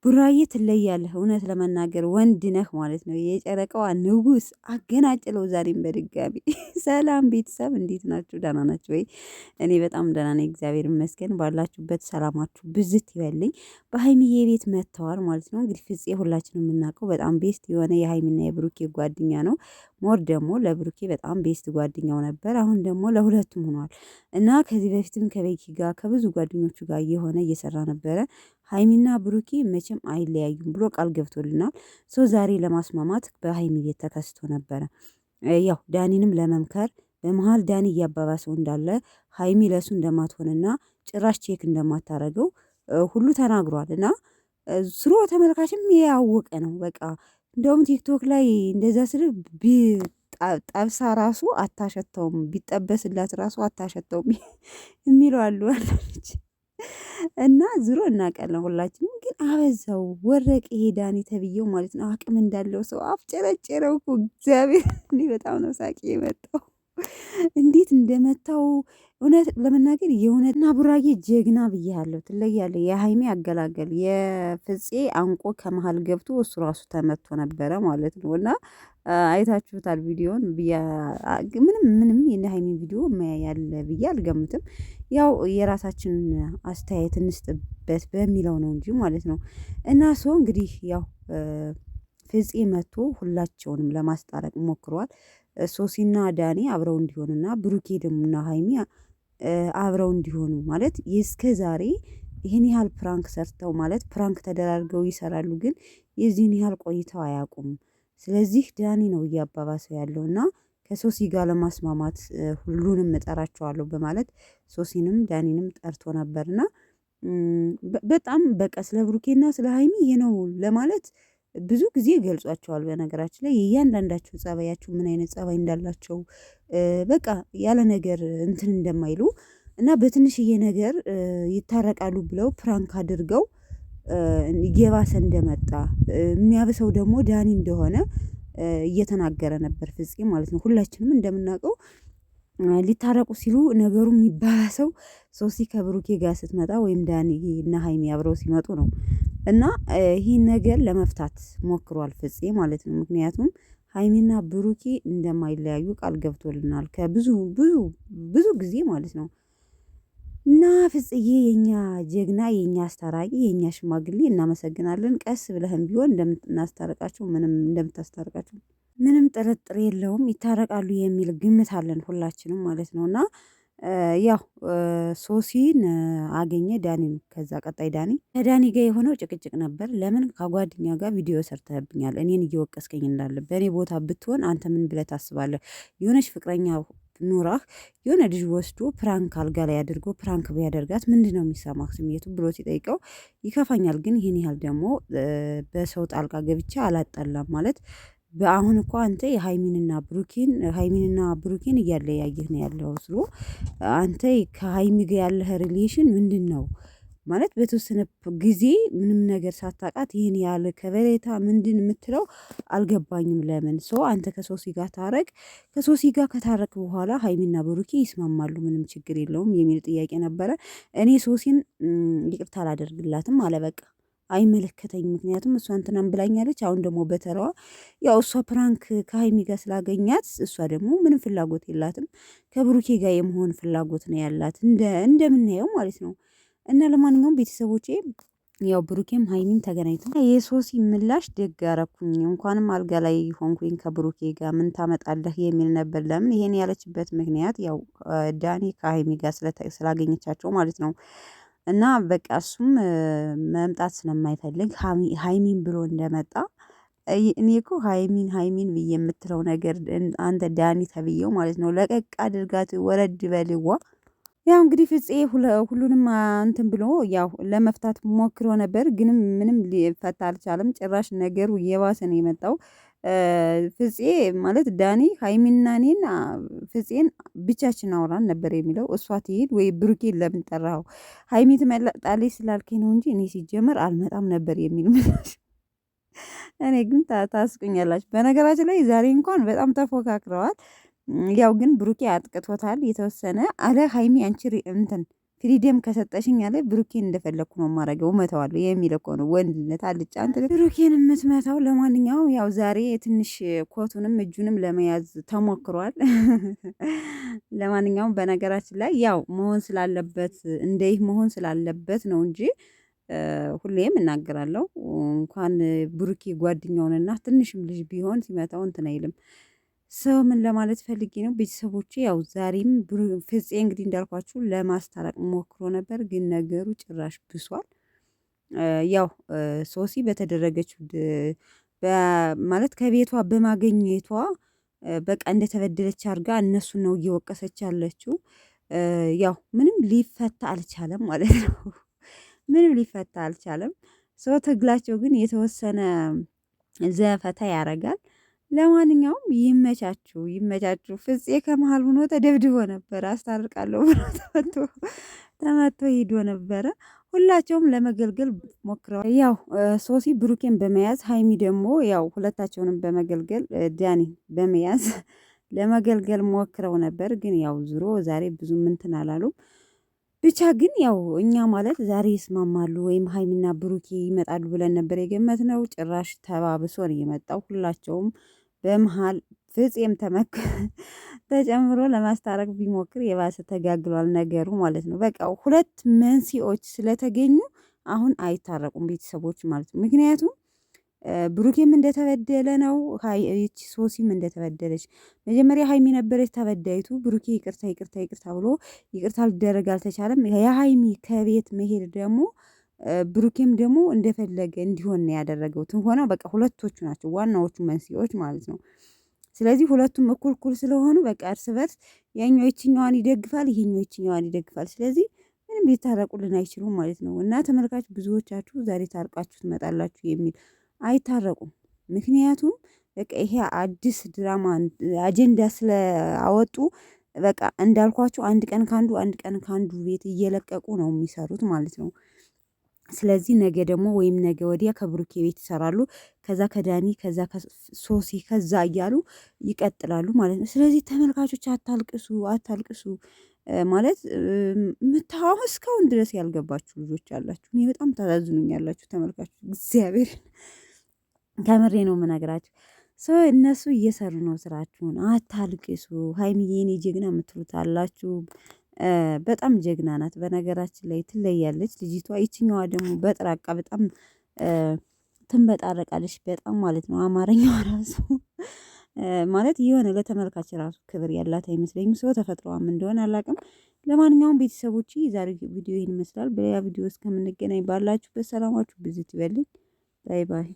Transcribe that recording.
ቡራዬ ትለያለህ። እውነት ለመናገር ወንድ ነህ ማለት ነው። የጨረቃዋ ንጉስ አገናጭለው ዛሬም በድጋሚ ሰላም ቤተሰብ እንዴት ናችሁ? ደህና ናችሁ ወይ? እኔ በጣም ደህና ነኝ፣ እግዚአብሔር ይመስገን። ባላችሁበት ሰላማችሁ ብዝት ይበልኝ። በሀይሚዬ ቤት መጥተዋል ማለት ነው። እንግዲህ ፍፄ ሁላችንም የምናውቀው በጣም ቤስት የሆነ የሀይሚና የብሩኬ ጓደኛ ነው። ሞር ደግሞ ለብሩኬ በጣም ቤስት ጓደኛው ነበር። አሁን ደግሞ ለሁለቱም ሆኗል እና ከዚህ በፊትም ከቤኪ ጋር ከብዙ ጓደኞቹ ጋር እየሆነ እየሰራ ነበረ። ሀይሚና ብሩኬ መቼም አይለያዩም ብሎ ቃል ገብቶልናል። ዛሬ ለማስማማት በሀይሚ ቤት ተከስቶ ነበረ። ያው ዳኒንም ለመምከር በመሀል ዳኒ እያባባሰው እንዳለ ሀይሚ ለሱ እንደማትሆንና ጭራሽ ቼክ እንደማታረገው ሁሉ ተናግሯል። እና ስሮ ተመልካችም ያወቀ ነው። በቃ እንደውም ቲክቶክ ላይ እንደዛ ስል ጠብሳ ራሱ አታሸተውም፣ ቢጠበስላት ራሱ አታሸተውም የሚለው አሉ አለች። እና ዝሮ እናውቃለን ሁላችንም፣ ግን አበዛው ወረቅ ይሄ ዳኒ ተብዬው ማለት ነው። አቅም እንዳለው ሰው አፍጨረጨረው እኮ እግዚአብሔር። እኔ በጣም ነው ሳቂ የመጣው እንዴት እንደመታው እውነት ለመናገር የእውነትና ቡራዬ ጀግና ብያለሁ። ትለያለህ። የሀይሚ አገላገል የፍፄ አንቆ ከመሀል ገብቶ እሱ ራሱ ተመቶ ነበረ ማለት ነው። እና አይታችሁታል ቪዲዮን። ምንም የነ ሀይሚ ቪዲዮ ያለ ብዬ አልገምትም። ያው የራሳችን አስተያየት እንስጥበት በሚለው ነው እንጂ ማለት ነው። እና እንግዲህ ያው ፍፄ መቶ ሁላቸውንም ለማስታረቅ ሞክሯል። ሶሲና ዳኒ አብረው እንዲሆኑና ብሩኬ ደሙና ሀይሚ አብረው እንዲሆኑ ማለት እስከ ዛሬ ይህን ያህል ፕራንክ ሰርተው ማለት ፕራንክ ተደራርገው ይሰራሉ፣ ግን የዚህን ያህል ቆይተው አያውቁም። ስለዚህ ዳኒ ነው እያባባሰው ያለው እና ከሶሲ ጋር ለማስማማት ሁሉንም እጠራቸዋለሁ በማለት ሶሲንም ዳኒንም ጠርቶ ነበርና በጣም በቃ ስለ ብሩኬና ስለ ሀይሚ ይሄ ነው ለማለት ብዙ ጊዜ ገልጿቸዋል። በነገራችን ላይ የእያንዳንዳቸው ጸባያቸው ምን አይነት ጸባይ እንዳላቸው በቃ ያለ ነገር እንትን እንደማይሉ እና በትንሽዬ ነገር ይታረቃሉ ብለው ፕራንክ አድርገው እየባሰ እንደመጣ የሚያብሰው ደግሞ ዳኒ እንደሆነ እየተናገረ ነበር ፍፄ ማለት ነው። ሁላችንም እንደምናውቀው ሊታረቁ ሲሉ ነገሩ የሚባባሰው ሶሲ ከብሩኬ ጋር ስትመጣ ወይም ዳኒ እና ሀይሚ አብረው ሲመጡ ነው። እና ይህን ነገር ለመፍታት ሞክሯል ፍፄ ማለት ነው። ምክንያቱም ሀይሚና ብሩኬ እንደማይለያዩ ቃል ገብቶልናል ከብዙ ብዙ ብዙ ጊዜ ማለት ነው። እና ፍጽዬ የኛ ጀግና፣ የኛ አስታራቂ፣ የኛ ሽማግሌ እናመሰግናለን። ቀስ ብለህም ቢሆን እንደምናስታርቃቸው እንደምታስታርቃቸው ምንም ጥርጥር የለውም። ይታረቃሉ የሚል ግምት አለን ሁላችንም ማለት ነው። እና ያው ሶሲን አገኘ ዳኒን። ከዛ ቀጣይ ከዳኒ ጋር የሆነው ጭቅጭቅ ነበር። ለምን ከጓደኛ ጋር ቪዲዮ ሰርተህብኛል፣ እኔን እየወቀስከኝ እንዳለ በእኔ ቦታ ብትሆን አንተ ምን ብለህ ታስባለህ? የሆነች ፍቅረኛ ኑራህ የሆነ ልጅ ወስዶ ፕራንክ አልጋ ላይ አድርጎ ፕራንክ ቢያደርጋት ምንድን ነው የሚሰማህ ስሜቱ ብሎ ሲጠይቀው ይከፋኛል፣ ግን ይህን ያህል ደግሞ በሰው ጣልቃ ገብቻ አላጣላም ማለት በአሁን እኮ አንተ ሀይሚንና ብሩኬን እያለያየህ ነው ያለው ስሎ አንተ ከሀይሚ ጋር ያለህ ሪሌሽን ምንድን ነው ማለት በተወሰነ ጊዜ ምንም ነገር ሳታውቃት ይህን ያህል ከበሬታ ምንድን የምትለው አልገባኝም። ለምን አንተ ከሶሲ ጋር ታረቅ፣ ከሶሲ ጋር ከታረቅ በኋላ ሀይሚና ብሩኬ ይስማማሉ፣ ምንም ችግር የለውም የሚል ጥያቄ ነበረ። እኔ ሶሲን ይቅርታ አላደርግላትም አለ በቃ አይመለከተኝም። ምክንያቱም እሷ እንትናም ብላኛለች። አሁን ደግሞ በተራዋ ያው እሷ ፕራንክ ከሀይሚ ጋር ስላገኛት እሷ ደግሞ ምንም ፍላጎት የላትም ከብሩኬ ጋር የመሆን ፍላጎት ነው ያላት እንደምናየው ማለት ነው። እና ለማንኛውም ቤተሰቦቼ ያው ብሩኬም ሀይሚም ተገናኝተው የሶሲ ምላሽ ደግ አረኩኝ፣ እንኳንም አልጋ ላይ ሆንኩኝ ከብሩኬ ጋር ምን ታመጣለህ የሚል ነበር። ለምን ይሄን ያለችበት ምክንያት ያው ዳኒ ከሀይሚ ጋር ስላገኘቻቸው ማለት ነው። እና በቃ እሱም መምጣት ስለማይፈልግ ሀይሚን ብሎ እንደመጣ እኔ እኮ ሀይሚን ብዬ የምትለው ነገር አንተ ዳኒ ተብዬው ማለት ነው ለቀቅ አድርጋት ወረድ በልዋ። ያው እንግዲህ ፍፄ ሁሉንም እንትን ብሎ ያው ለመፍታት ሞክሮ ነበር፣ ግን ምንም ሊፈታ አልቻለም። ጭራሽ ነገሩ እየባሰ ነው የመጣው። ፍፄ ማለት ዳኒ ሀይሚና እኔን ፍፄን ብቻችን አውራን ነበር የሚለው። እሷ ትሄድ ወይ ብሩኬን ለምን ጠራኸው? ሀይሚ ትመጣለች ስላልከኝ ነው እንጂ እኔ ሲጀመር አልመጣም ነበር የሚል ምላሽ። እኔ ግን ታስቁኛላችሁ። በነገራችን ላይ ዛሬ እንኳን በጣም ተፎካክረዋል። ያው ግን ብሩኬ አጥቅቶታል የተወሰነ አለ ሀይሚ አንቺ እንትን ፍሪደም ከሰጠሽኝ አለ ብሩኬን እንደፈለኩ ነው የማረገው እመታዋለሁ የሚል እኮ ነው ወንድነት። አልጫ አንተ ብሩኬን የምትመታው። ለማንኛውም ያው ዛሬ ትንሽ ኮቱንም እጁንም ለመያዝ ተሞክሯል። ለማንኛውም በነገራችን ላይ ያው መሆን ስላለበት እንደይህ መሆን ስላለበት ነው እንጂ ሁሌም እናገራለሁ እንኳን ብሩኬ ጓደኛውንና ትንሽም ልጅ ቢሆን ሲመታው እንትን አይልም። ሰው ምን ለማለት ፈልጌ ነው ቤተሰቦቼ፣ ያው ዛሬም ፍፄ እንግዲህ እንዳልኳችሁ ለማስታረቅ ሞክሮ ነበር፣ ግን ነገሩ ጭራሽ ብሷል። ያው ሶሲ በተደረገችው ማለት ከቤቷ በማገኘቷ በቃ እንደተበደለች አድርጋ እነሱን ነው እየወቀሰች ያለችው። ያው ምንም ሊፈታ አልቻለም ማለት ነው። ምንም ሊፈታ አልቻለም። ሰው ትግላቸው ግን የተወሰነ ዘፈታ ያደርጋል። ለማንኛውም ይመቻችሁ ይመቻችሁ። ፍፄ ከመሃል ሆኖ ተደብድቦ ነበረ፣ አስታርቃለሁ ብሎ ተመቶ ሂዶ ነበረ። ሁላቸውም ለመገልገል ሞክረዋል። ያው ሶሲ ብሩኬን በመያዝ ሀይሚ ደግሞ ያው ሁለታቸውንም በመገልገል ዳኒ በመያዝ ለመገልገል ሞክረው ነበር። ግን ያው ዙሮ ዛሬ ብዙ እንትን አላሉም። ብቻ ግን ያው እኛ ማለት ዛሬ ይስማማሉ ወይም ሀይሚና ብሩኬ ይመጣሉ ብለን ነበር የገመትነው። ጭራሽ ተባብሶ ነው የመጣው። ሁላቸውም በመሃል ፍፄም ተጨምሮ ለማስታረቅ ቢሞክር የባሰ ተጋግሏል ነገሩ ማለት ነው። በቃ ሁለት መንስኤዎች ስለተገኙ አሁን አይታረቁም ቤተሰቦች ማለት ነው። ምክንያቱም ብሩኬም እንደተበደለ ነው፣ ይቺ ሶሲም እንደተበደለች። መጀመሪያ ሀይሚ ነበረች ተበዳይቱ። ብሩኬ ይቅርታ ይቅርታ ይቅርታ ብሎ ይቅርታ ሊደረግ አልተቻለም። የሀይሚ ከቤት መሄድ ደግሞ ብሩኬም ደግሞ እንደፈለገ እንዲሆን ነው ያደረገው። ትንሆነው በቃ ሁለቶቹ ናቸው ዋናዎቹ መንስኤዎች ማለት ነው። ስለዚህ ሁለቱም እኩል እኩል ስለሆኑ በቃ እርስ በርስ ያኛው ይችኛዋን ይደግፋል፣ ይሄኛው ይችኛዋን ይደግፋል። ስለዚህ ምንም ሊታረቁልን አይችሉም ማለት ነው። እና ተመልካች ብዙዎቻችሁ ዛሬ ታርቃችሁ ትመጣላችሁ የሚል አይታረቁም። ምክንያቱም በቃ ይሄ አዲስ ድራማ አጀንዳ ስለአወጡ በቃ እንዳልኳችሁ አንድ ቀን ካንዱ አንድ ቀን ካንዱ ቤት እየለቀቁ ነው የሚሰሩት ማለት ነው። ስለዚህ ነገ ደግሞ ወይም ነገ ወዲያ ከብሩኬ ቤት ይሰራሉ፣ ከዛ ከዳኒ፣ ከዛ ከሶሲ፣ ከዛ እያሉ ይቀጥላሉ ማለት ነው። ስለዚህ ተመልካቾች አታልቅሱ አታልቅሱ ማለት ምታው እስካሁን ድረስ ያልገባችሁ ልጆች አላችሁ። እኔ በጣም ታዛዝኑኛላችሁ ተመልካቾች፣ እግዚአብሔር ከምሬ ነው የምነግራችሁ። እነሱ እየሰሩ ነው ስራችሁን፣ አታልቅሱ። ሀይሚዬ የኔ ጀግና የምትሉት አላችሁ። በጣም ጀግና ናት። በነገራችን ላይ ትለያለች ልጅቷ። ይችኛዋ ደግሞ በጥራቃ በጣም ትንበጣረቃለች በጣም ማለት ነው። አማርኛዋ ራሱ ማለት የሆነ ለተመልካች ራሱ ክብር ያላት አይመስለኝም። ሰው ተፈጥሮዋም እንደሆነ አላውቅም። ለማንኛውም ቤተሰቦች ዛሬ ቪዲዮ ይህን ይመስላል። በሌላ ቪዲዮ እስከምንገናኝ ባላችሁበት ሰላማችሁ ብዙ ይበልኝ። ባይ ባይ።